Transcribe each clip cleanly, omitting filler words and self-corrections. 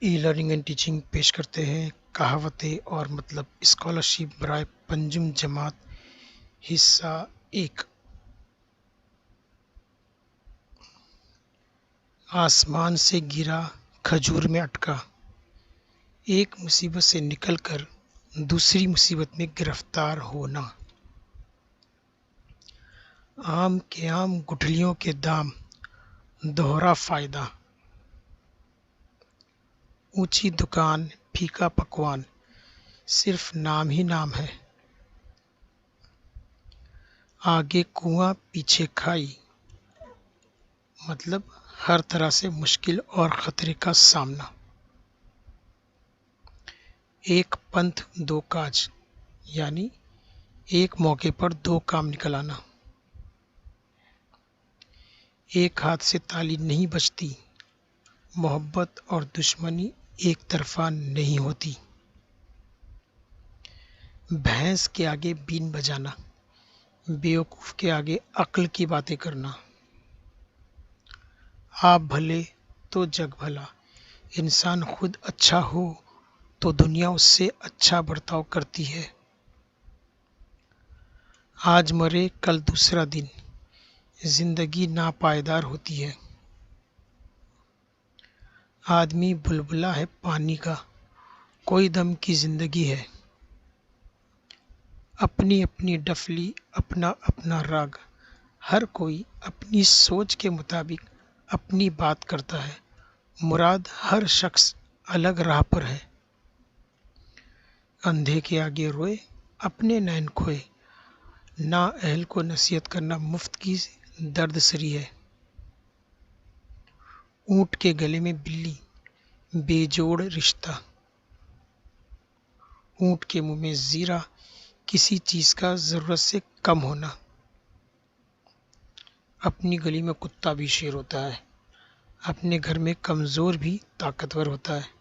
E learning and teaching पेश करते हैं कहावतें और मतलब स्कॉलरशिप बराए पंजुम जमात हिस्सा 1। आसमान से गिरा खजूर में अटका, एक मुसीबत से निकलकर दूसरी मुसीबत में गिरफ्तार होना। आम के आम गुठलियों के दाम, दोहरा फायदा। ऊंची दुकान फीका पकवान, सिर्फ नाम ही नाम है। आगे कुआं पीछे खाई, मतलब हर तरह से मुश्किल और खतरे का सामना। एक पंथ दो काज, यानी एक मौके पर दो काम निकल आना। एक हाथ से ताली नहीं बजती, मोहब्बत और दुश्मनी एक तरफा नहीं होती। भैंस के आगे बीन बजाना, बेवकूफ के आगे अक्ल की बातें करना। आप भले तो जग भला, इंसान खुद अच्छा हो तो दुनिया उससे अच्छा बर्ताव करती है। आज मरे कल दूसरा दिन, जिंदगी नापायदार होती है। आदमी बुलबुला है पानी का, कोई दम की जिंदगी है। अपनी अपनी डफली अपना अपना राग, हर कोई अपनी सोच के मुताबिक अपनी बात करता है। मुराद हर शख्स अलग राह पर है। अंधे के आगे रोए अपने नैन खोए, ना अहल को नसीहत करना मुफ्त की दर्दसरी है। ऊंट के गले में बिल्ली, बेजोड़ रिश्ता। ऊंट के मुंह में जीरा, किसी चीज का जरूरत से कम होना। अपनी गली में कुत्ता भी शेर होता है, अपने घर में कमजोर भी ताकतवर होता है।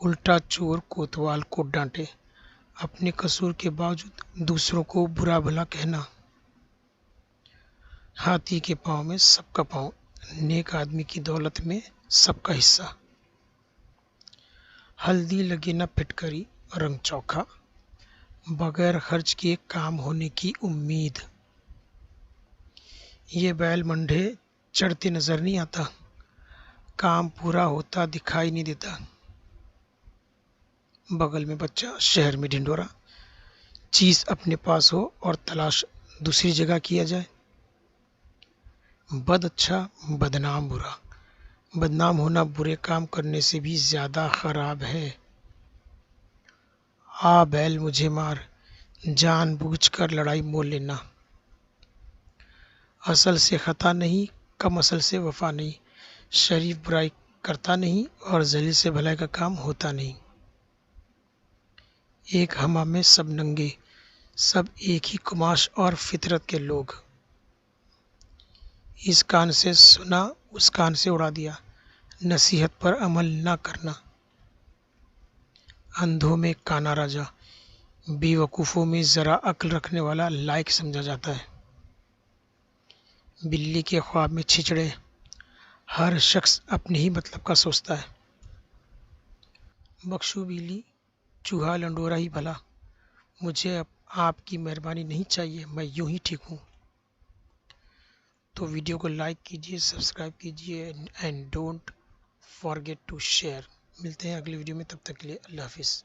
उल्टा चोर कोतवाल को डांटे, अपने कसूर के बावजूद दूसरों को बुरा भला कहना। हाथी के पांव में सबका पांव, नेक आदमी की दौलत में सबका हिस्सा। हल्दी लगे न फिटकरी, रंग चोखा, बगैर खर्च किए काम होने की उम्मीद। ये बैल मंडे चढ़ते नजर नहीं आता, काम पूरा होता दिखाई नहीं देता। बगल में बच्चा शहर में ढिंढोरा, चीज अपने पास हो और तलाश दूसरी जगह किया जाए। बद अच्छा बदनाम बुरा, बदनाम होना बुरे काम करने से भी ज्यादा खराब है। आ बैल मुझे मार, जानबूझकर लड़ाई मोल लेना। असल से खता नहीं, कम असल से वफा नहीं। शरीफ बुराई करता नहीं और जलील से भलाई का काम होता नहीं। एक हमाम में सब नंगे, सब एक ही कुमाश और फितरत के लोग। इस कान से सुना उस कान से उड़ा दिया, नसीहत पर अमल ना करना। अंधों में काना राजा, बेवकूफ़ों में ज़रा अक्ल रखने वाला लायक समझा जाता है। बिल्ली के ख्वाब में छिचड़े, हर शख्स अपने ही मतलब का सोचता है। बख्शू बिल्ली चूहा लंडोरा ही भला, मुझे अब आपकी मेहरबानी नहीं चाहिए, मैं यूं ही ठीक हूँ। तो वीडियो को लाइक कीजिए, सब्सक्राइब कीजिए and don't forget to share. मिलते हैं अगली वीडियो में, तब तक के लिए अल्लाह हाफिज़।